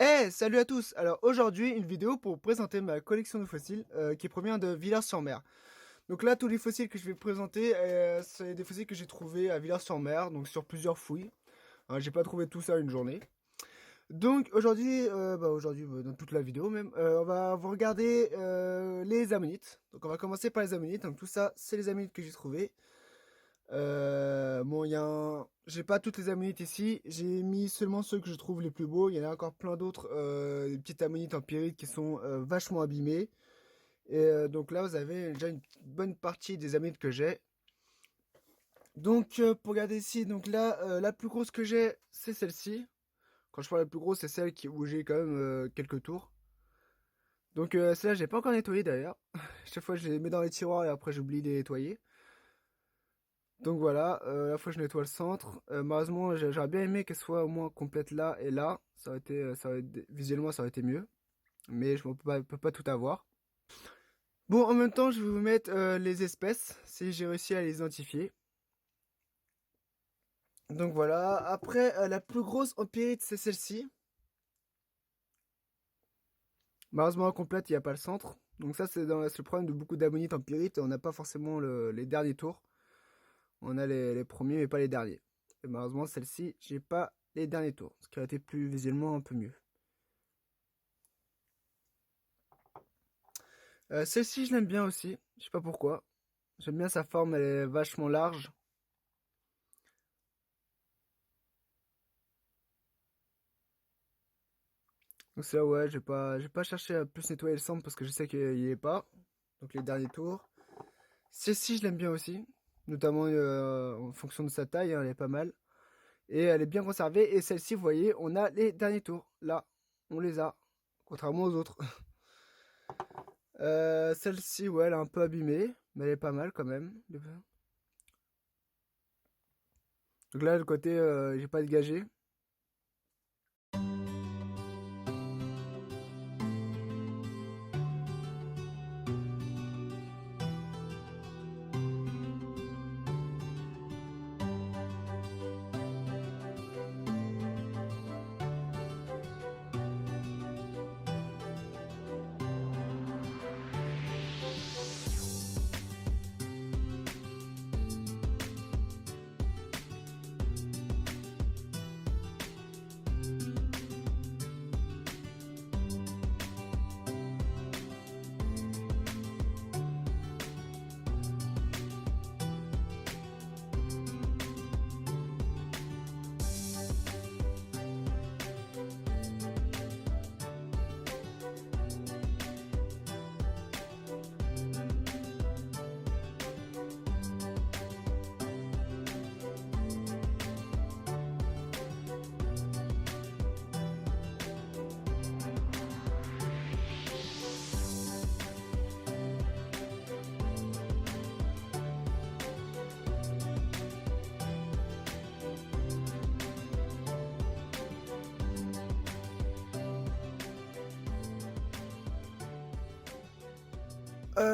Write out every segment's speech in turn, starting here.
Hey, salut à tous! Alors aujourd'hui, une vidéo pour présenter ma collection de fossiles qui provient de Villars-sur-Mer. Donc là, tous les fossiles que je vais présenter, c'est des fossiles que j'ai trouvés à Villars-sur-Mer, donc sur plusieurs fouilles. J'ai pas trouvé tout ça une journée. Donc aujourd'hui, dans toute la vidéo même, on va vous regarder les ammonites. Donc on va commencer par les ammonites. Donc tout ça, c'est les ammonites que j'ai trouvés. Bon, j'ai pas toutes les ammonites ici. J'ai mis seulement ceux que je trouve les plus beaux. Il y en a encore plein d'autres, des petites ammonites en pyrite qui sont vachement abîmées. Et donc là, vous avez déjà une bonne partie des ammonites que j'ai. Donc pour regarder ici, donc là, la plus grosse que j'ai, c'est celle-ci. Quand je parle la plus grosse, c'est celle où j'ai quand même quelques tours. Donc celle-là, j'ai pas encore nettoyé d'ailleurs. Chaque fois, je les mets dans les tiroirs et après, j'oublie de les nettoyer. Donc voilà, la fois je nettoie le centre. Malheureusement, j'aurais bien aimé qu'elle soit au moins complète là et là. Visuellement, ça aurait été mieux. Mais je ne peux pas tout avoir. Bon, en même temps, je vais vous mettre les espèces, si j'ai réussi à les identifier. Donc voilà, après, la plus grosse en pyrite, c'est celle-ci. Malheureusement, complète, il n'y a pas le centre. Donc ça, c'est le problème de beaucoup d'ammonites en pyrite. On n'a pas forcément les derniers tours. On a les premiers, mais pas les derniers. Et malheureusement, celle-ci, j'ai pas les derniers tours, ce qui aurait été plus visuellement un peu mieux. Celle-ci, je l'aime bien aussi. Je sais pas pourquoi. J'aime bien sa forme, elle est vachement large. Donc c'est là, ouais, j'ai pas cherché à plus nettoyer le centre parce que je sais qu'il y est pas. Donc les derniers tours. Celle-ci, je l'aime bien aussi. Notamment en fonction de sa taille, hein, elle est pas mal. Et elle est bien conservée. Et celle-ci, vous voyez, on a les derniers tours. Là, on les a. Contrairement aux autres. Celle-ci, ouais, elle est un peu abîmée. Mais elle est pas mal quand même. Donc là, le côté, j'ai pas dégagé.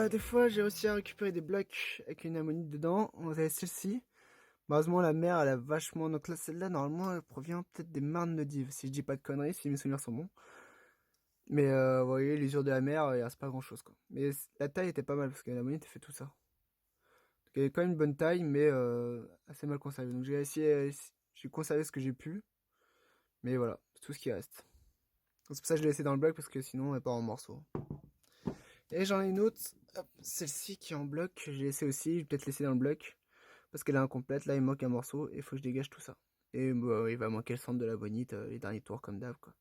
Des fois, j'ai réussi à récupérer des blocs avec une ammonite dedans. On avait celle-ci. Malheureusement, la mer, elle a vachement... Donc là, celle-là, normalement, elle provient peut-être des Marnes de Dives, si je dis pas de conneries, si mes souvenirs sont bons. Mais vous voyez, l'usure de la mer, il reste pas grand-chose, quoi. Mais la taille était pas mal, parce que l'ammonite fait tout ça. Donc elle est quand même une bonne taille, mais assez mal conservée. Donc j'ai conservé ce que j'ai pu. Mais voilà, c'est tout ce qui reste. Donc c'est pour ça que je l'ai laissé dans le bloc, parce que sinon, elle part en morceaux. Et j'en ai une autre, celle-ci qui est en bloc, j'ai laissé aussi, je vais peut-être laisser dans le bloc, parce qu'elle est incomplète, là il manque un morceau, et il faut que je dégage tout ça. Et bah, il va manquer le centre de la bonite, les derniers tours comme d'hab quoi.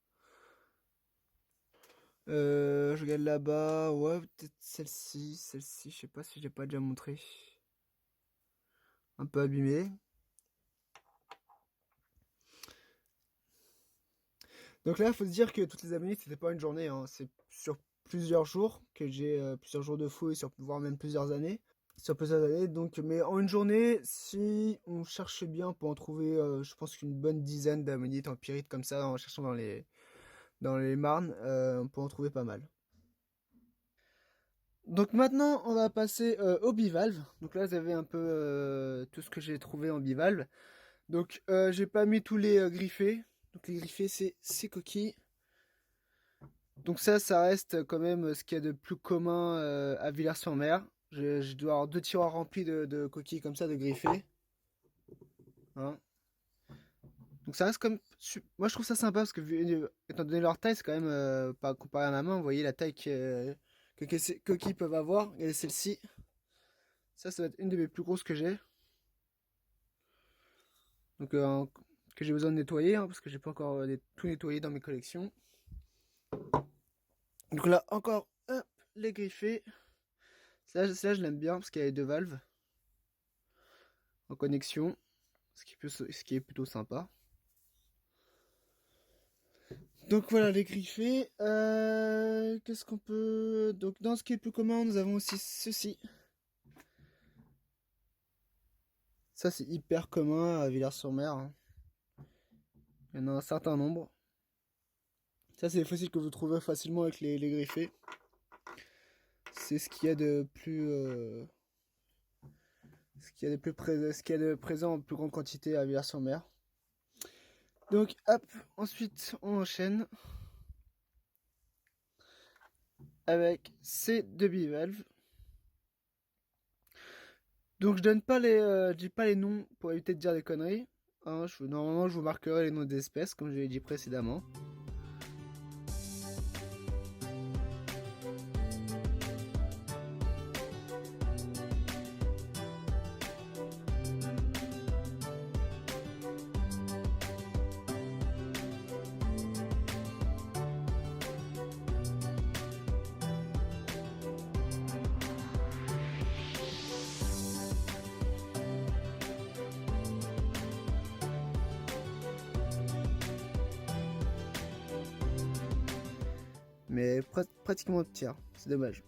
Je regarde là-bas, ouais, peut-être celle-ci, je sais pas si je l'ai pas déjà montré. Un peu abîmée. Donc là, il faut se dire que toutes les abonnites, c'était pas une journée, hein. C'est sur plusieurs jours que j'ai plusieurs jours de fouilles, voire même plusieurs années. Sur plusieurs années, donc, mais en une journée, si on cherche bien, on peut en trouver, je pense qu'une bonne dizaine d'ammonites en pyrite comme ça, en cherchant dans les marnes, on peut en trouver pas mal. Donc maintenant, on va passer au bivalve. Donc là, vous avez un peu tout ce que j'ai trouvé en bivalve. Donc, j'ai pas mis tous les griffés. Donc les griffés, c'est ces coquilles. Donc ça reste quand même ce qu'il y a de plus commun à Villars-sur-Mer. Je dois avoir 2 tiroirs remplis de coquilles comme ça, de griffés. Hein. Donc ça reste comme... Moi je trouve ça sympa parce que étant donné leur taille, c'est quand même pas comparé à ma main. Vous voyez la taille que ces coquilles peuvent avoir. Regardez celle-ci. Ça va être une de mes plus grosses que j'ai. Donc que j'ai besoin de nettoyer parce que j'ai pas encore tout nettoyé dans mes collections. Donc là encore, hop, les griffés. Celle-là je l'aime bien parce qu'il y a les 2 valves en connexion, ce qui est plutôt sympa. Donc voilà les griffés. Qu'est-ce qu'on peut... Donc dans ce qui est plus commun, nous avons aussi ceci. Ça c'est hyper commun à Villars-sur-Mer. Hein. Il y en a un certain nombre. Ça c'est des fossiles que vous trouvez facilement avec les griffés. C'est ce qu'il y a de plus... ce qu'il y a de présent en plus grande quantité à Villars-sur-Mer. Donc hop, ensuite on enchaîne avec ces 2 bivalves. Donc je dis pas les noms pour éviter de dire des conneries. Hein, normalement je vous marquerai les noms des espèces comme je l'ai dit précédemment. Mais pratiquement de tiers, c'est dommage.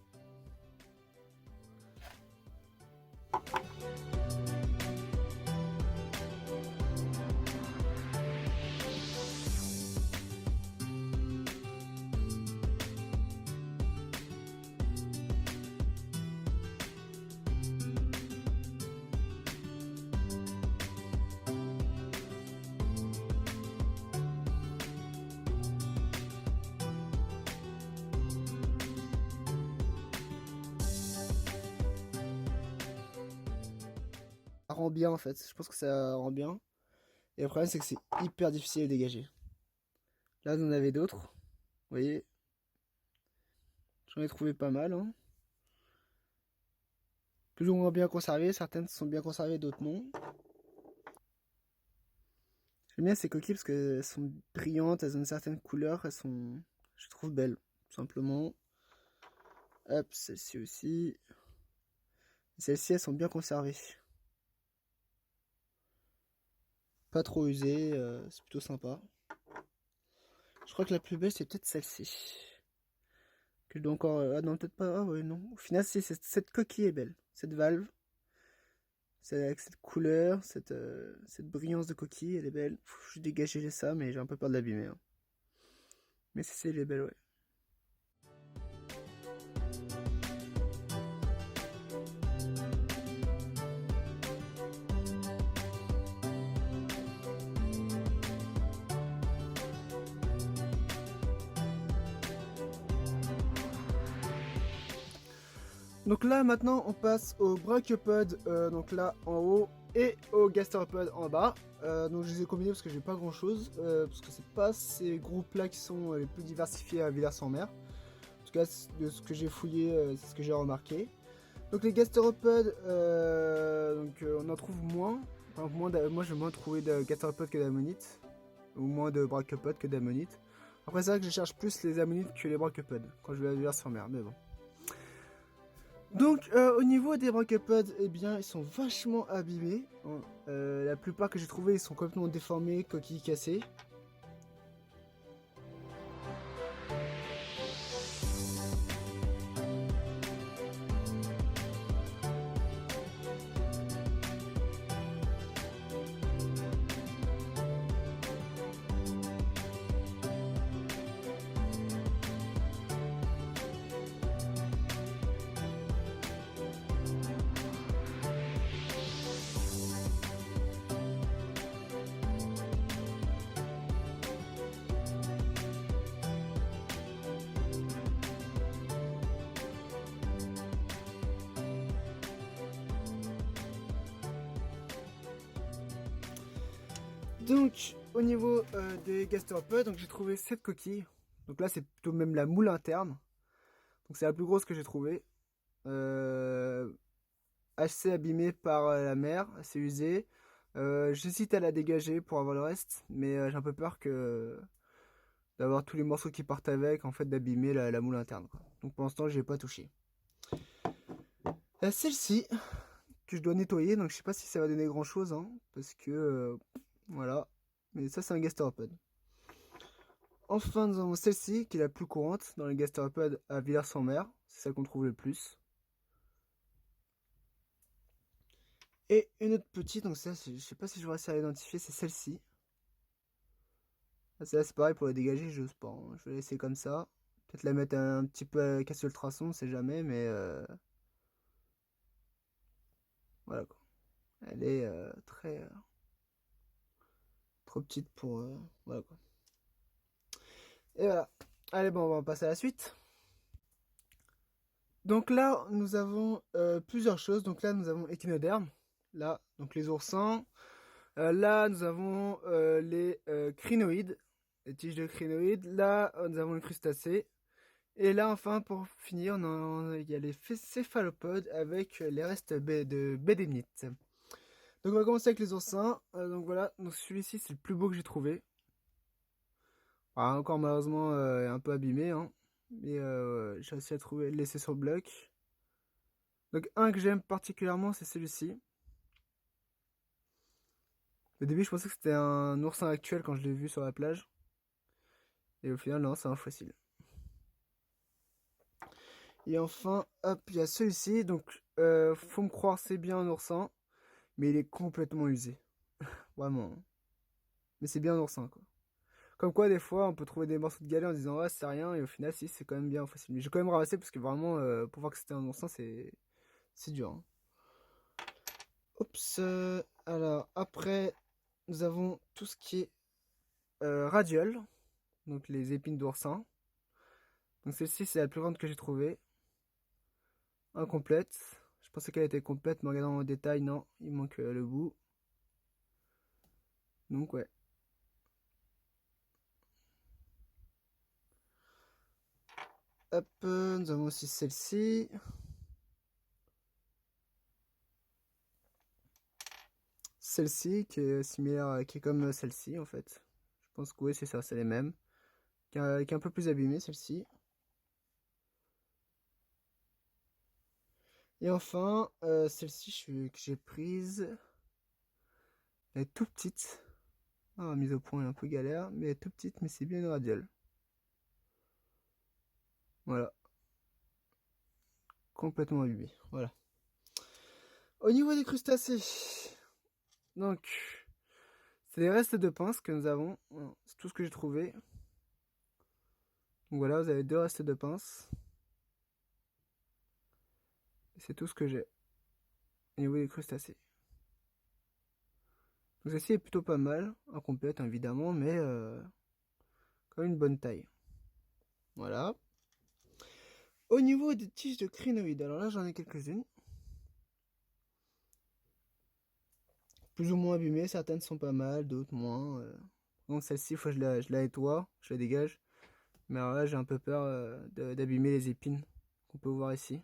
Ça rend bien en fait, je pense que ça rend bien. Et le problème c'est que c'est hyper difficile à dégager. Là vous en avez d'autres, vous voyez. J'en ai trouvé pas mal. Hein. Plus ou moins bien conservées, certaines sont bien conservées, d'autres non. J'aime bien ces coquilles parce qu'elles sont brillantes, elles ont une certaine couleur, je trouve belles, tout simplement. Hop, celle-ci aussi. Celles-ci, elles sont bien conservées. Pas trop usées, c'est plutôt sympa. Je crois que la plus belle, c'est peut-être celle-ci. Que je dois encore... ah non, peut-être pas... Ah ouais, non. Au final, cette coquille est belle. Cette valve. Avec cette couleur, cette brillance de coquille, elle est belle. Faut juste dégager ça, mais j'ai un peu peur de l'abîmer. Hein. Mais elle est belle, ouais. Donc là maintenant on passe au brachiopodes, donc là en haut, et au gastéropodes en bas. Donc je les ai combinés parce que j'ai pas grand chose, parce que c'est pas ces groupes là qui sont les plus diversifiés à Villars-sur-Mer. En tout cas de ce que j'ai fouillé, c'est ce que j'ai remarqué. Donc les gastéropodes, on en trouve moins. Enfin, moi j'ai moins trouvé de gastéropodes que d'ammonites, ou moins de brachiopodes que d'ammonites. Après c'est vrai que je cherche plus les ammonites que les brachiopodes quand je vais à Villars-sur-Mer, mais bon. Donc au niveau des brachiopodes, eh bien ils sont vachement abîmés. Hein. La plupart que j'ai trouvé ils sont complètement déformés, coquilles cassées. Donc au niveau des gastéropodes, donc j'ai trouvé 7 coquilles. Donc là c'est plutôt même la moule interne. Donc c'est la plus grosse que j'ai trouvée. Assez abîmée par la mer, assez usée. J'hésite à la dégager pour avoir le reste, mais j'ai un peu peur que d'avoir tous les morceaux qui partent avec, en fait d'abîmer la moule interne, quoi. Donc pour l'instant j'ai pas touché. Celle-ci que je dois nettoyer, donc je sais pas si ça va donner grand chose, hein, parce que voilà. Mais ça c'est un gastéropode. Enfin nous avons celle-ci qui est la plus courante dans les gastéropodes à Villars-en-Mer, c'est celle qu'on trouve le plus. Et une autre petite, donc ça je sais pas si je vais réussir à l'identifier, c'est celle-ci. Celle-là c'est pareil pour la dégager, j'ose pas, hein. Je vais la laisser comme ça. Peut-être la mettre un petit peu casser le traçon, on sait jamais, mais voilà quoi. Elle est très trop petite pour voilà quoi. Et voilà. Allez bon, on va passer à la suite. Donc là, nous avons plusieurs choses. Donc là, nous avons échinodermes. Là, donc les oursins. Là, nous avons les crinoïdes, les tiges de crinoïdes. Là, nous avons les crustacés. Et là, enfin, pour finir, il y a les céphalopodes avec les restes de bédénites. Donc on va commencer avec les oursins. Donc voilà, donc celui-ci c'est le plus beau que j'ai trouvé. Ah, encore malheureusement un peu abîmé, hein. Mais j'ai réussi à trouver, le laisser sur le bloc. Donc un que j'aime particulièrement c'est celui-ci. Au début je pensais que c'était un oursin actuel quand je l'ai vu sur la plage. Et au final non, c'est un fossile. Et enfin, hop, il y a celui-ci. Donc faut me croire c'est bien un oursin. Mais il est complètement usé. Vraiment. Mais c'est bien un oursin quoi. Comme quoi, des fois, on peut trouver des morceaux de galets en disant ouais, c'est rien, et au final, si, c'est quand même bien facile. Mais j'ai quand même ramassé parce que vraiment, pour voir que c'était un oursin, c'est dur, hein. Oups. Alors, après, nous avons tout ce qui est radiole, donc les épines d'oursin. Donc, celle-ci, c'est la plus grande que j'ai trouvée. Incomplète. Je pensais qu'elle était complète, mais en regardant en détail, non, il manque le bout. Donc, ouais. Hop, nous avons aussi celle-ci. Celle-ci qui est similaire, qui est comme celle-ci en fait. Je pense que oui, c'est ça, c'est les mêmes. Qui est un peu plus abîmée celle-ci. Et enfin, celle-ci que j'ai prise. Elle est toute petite. Ah, mise au point, elle est un peu galère, mais elle est toute petite, mais c'est bien une radiole. Voilà. Complètement abîmée. Voilà. Au niveau des crustacés, donc, c'est les restes de pince que nous avons. Voilà, c'est tout ce que j'ai trouvé. Donc voilà, vous avez 2 restes de pince. Et c'est tout ce que j'ai au niveau des crustacés. Donc celle-ci est plutôt pas mal, incomplète évidemment, mais quand même une bonne taille. Voilà. Au niveau des tiges de crinoïdes, alors là j'en ai quelques-unes. Plus ou moins abîmées, certaines sont pas mal, d'autres moins. Donc celle-ci, il faut que je la nettoie, je la dégage. Mais alors là j'ai un peu peur d'abîmer les épines qu'on peut voir ici.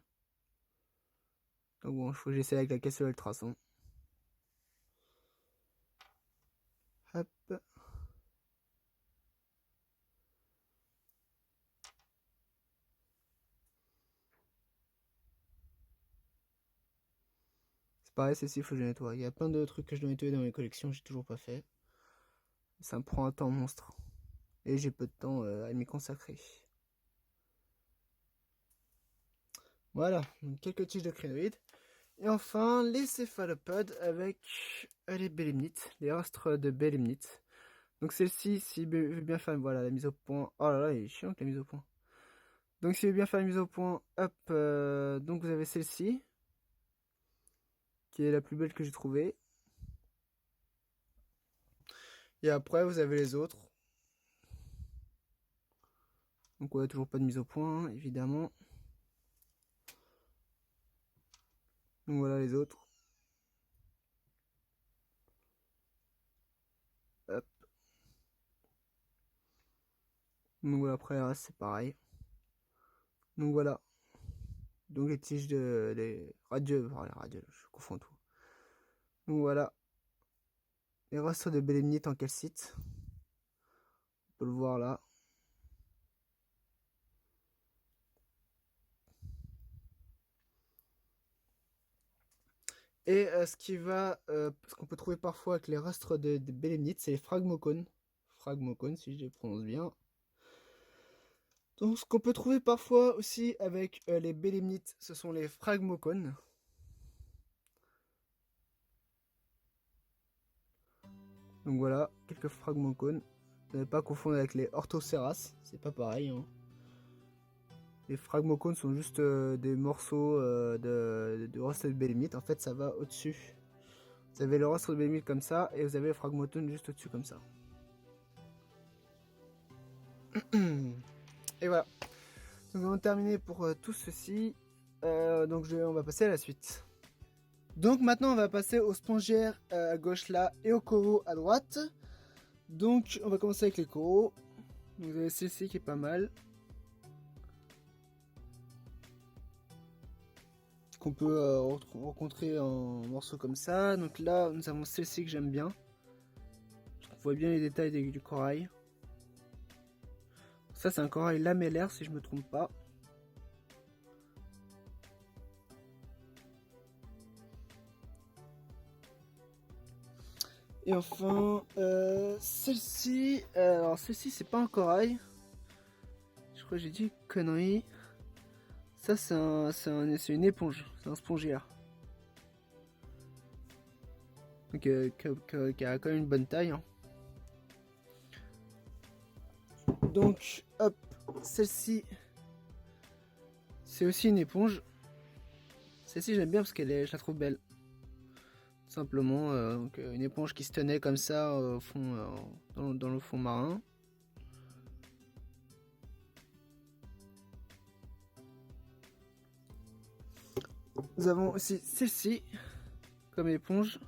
Donc bon, il faut que j'essaie avec la casserole ultrason. Hop. C'est pareil, celle-ci, il faut que je la nettoie. Il y a plein de trucs que je dois nettoyer dans mes collections, j'ai toujours pas fait. Ça me prend un temps monstre. Et j'ai peu de temps à m'y consacrer. Voilà, donc quelques tiges de crinoïdes. Et enfin, les céphalopodes avec les bélemnites, les rostres de bélemnites. Donc celle-ci, si veut bien faire, voilà, la mise au point. Oh là là, il est chiant avec la mise au point. Donc si veut bien faire la mise au point, hop, donc vous avez celle-ci, qui est la plus belle que j'ai trouvée. Et après, vous avez les autres. Donc ouais, toujours pas de mise au point, hein, évidemment. Donc voilà les autres. Hop. Donc voilà, après le reste c'est pareil. Donc voilà. Donc les tiges de les radieux, enfin, les radieux, je confonds tout. Donc voilà. Les restes de bélénite en calcite. On peut le voir là. Et ce qu'on peut trouver parfois avec les restes de bélénite, c'est les phragmocones. Phragmocones, si je les prononce bien. Donc, ce qu'on peut trouver parfois aussi avec les bélénites, ce sont les phragmocones. Donc voilà, quelques phragmocones. Ne pas confondre avec les orthoceras, c'est pas pareil. Hein. Les phragmocones sont juste des morceaux de reste de bélénite. En fait, ça va au-dessus. Vous avez le reste de bélénite comme ça, et vous avez le phragmocone juste au-dessus comme ça. Et voilà. Donc, on a terminé pour tout ceci. On va passer à la suite. Donc maintenant on va passer aux spongières à gauche là et aux coraux à droite. Donc on va commencer avec les coraux. Donc, vous avez celle-ci qui est pas mal. Qu'on peut rencontrer en morceaux comme ça. Donc là nous avons celle-ci que j'aime bien. On voit bien les détails du corail. Ça c'est un corail lamellaire si je me trompe pas. Et enfin, celle-ci, alors celle-ci c'est pas un corail. Je crois que j'ai dit connerie. Ça c'est une éponge, c'est un spongiaire. Donc qui a quand même une bonne taille. Hein. Donc hop, celle-ci, c'est aussi une éponge. Celle-ci j'aime bien parce je la trouve belle. Tout simplement, une éponge qui se tenait comme ça au fond, dans le fond marin. Nous avons aussi celle-ci comme éponge.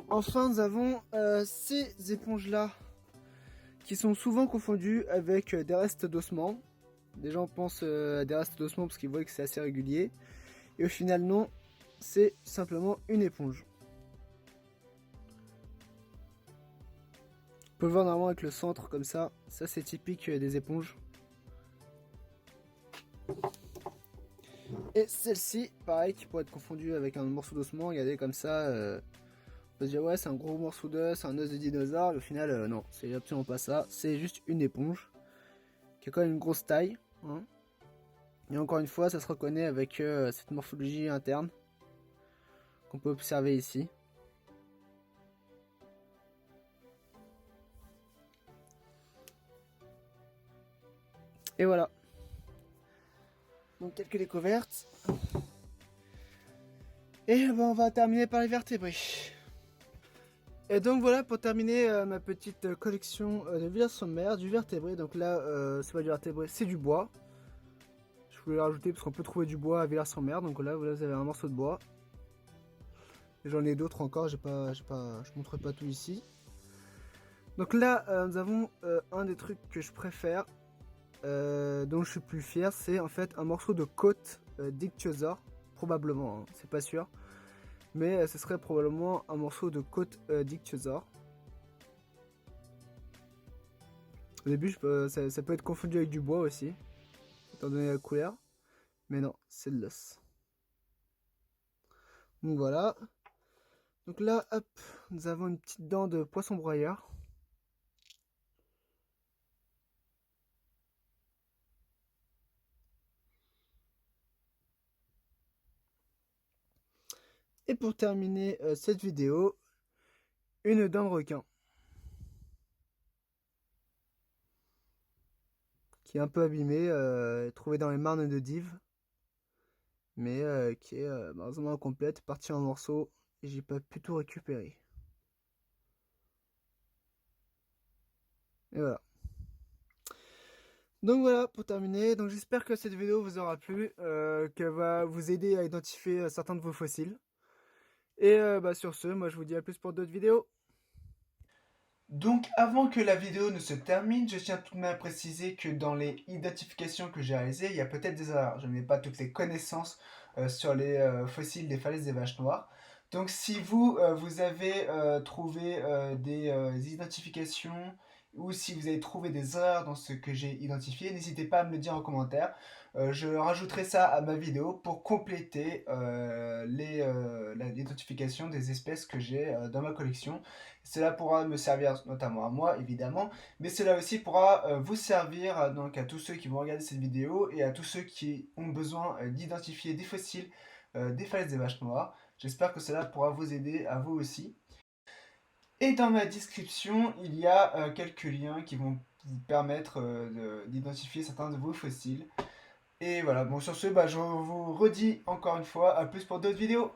Enfin, nous avons ces éponges-là qui sont souvent confondues avec des restes d'ossements. Les gens pensent à des restes d'ossements parce qu'ils voient que c'est assez régulier. Et au final, non, c'est simplement une éponge. On peut le voir normalement avec le centre comme ça. Ça, c'est typique des éponges. Et celle-ci, pareil, qui pourrait être confondue avec un morceau d'ossement. Regardez comme ça. On peut se dire, ouais, c'est un gros morceau d'os, un os de dinosaure. Et au final, non, c'est absolument pas ça. C'est juste une éponge qui a quand même une grosse taille. Hein. Et encore une fois, ça se reconnaît avec cette morphologie interne qu'on peut observer ici. Et voilà. Donc quelques découvertes. Et ben, on va terminer par les vertébrés. Et donc voilà pour terminer ma petite collection de villars sommaires du vertébré. Donc là, c'est pas du vertébré, c'est du bois. Je voulais le rajouter parce qu'on peut trouver du bois à Villars-sur-Mer. Donc là, vous avez un morceau de bois. Et j'en ai d'autres encore, je montrerai pas tout ici. Donc là, nous avons un des trucs que je préfère, dont je suis plus fier, c'est en fait un morceau de côte d'ichthyosaure, probablement, hein, c'est pas sûr, mais ce serait probablement un morceau de côte d'ichthyosaure. Au début, ça peut être confondu avec du bois aussi, étant donné la couleur, mais non, c'est de l'os. Donc voilà. Donc là, hop, nous avons une petite dent de poisson broyeur. Et pour terminer cette vidéo, une dent de requin. Qui est un peu abîmée, trouvée dans les marnes de Dives. Mais qui est malheureusement incomplète, partie en morceaux, et j'ai pas pu tout récupérer. Et voilà. Donc voilà, pour terminer, donc j'espère que cette vidéo vous aura plu, qu'elle va vous aider à identifier certains de vos fossiles. Et bah, sur ce, moi je vous dis à plus pour d'autres vidéos. Donc avant que la vidéo ne se termine, je tiens tout de même à préciser que dans les identifications que j'ai réalisées, il y a peut-être des erreurs. Je n'ai pas toutes les connaissances sur les fossiles des falaises des vaches noires. Donc si vous, vous avez trouvé des identifications ou si vous avez trouvé des erreurs dans ce que j'ai identifié, n'hésitez pas à me le dire en commentaire. Je rajouterai ça à ma vidéo pour compléter l'identification des espèces que j'ai dans ma collection. Cela pourra me servir notamment à moi, évidemment, mais cela aussi pourra vous servir donc à tous ceux qui vont regarder cette vidéo et à tous ceux qui ont besoin d'identifier des fossiles des falaises des vaches noires. J'espère que cela pourra vous aider à vous aussi. Et dans ma description, il y a quelques liens qui vont vous permettre d'identifier certains de vos fossiles. Et voilà, bon sur ce, bah, je vous redis encore une fois, à plus pour d'autres vidéos.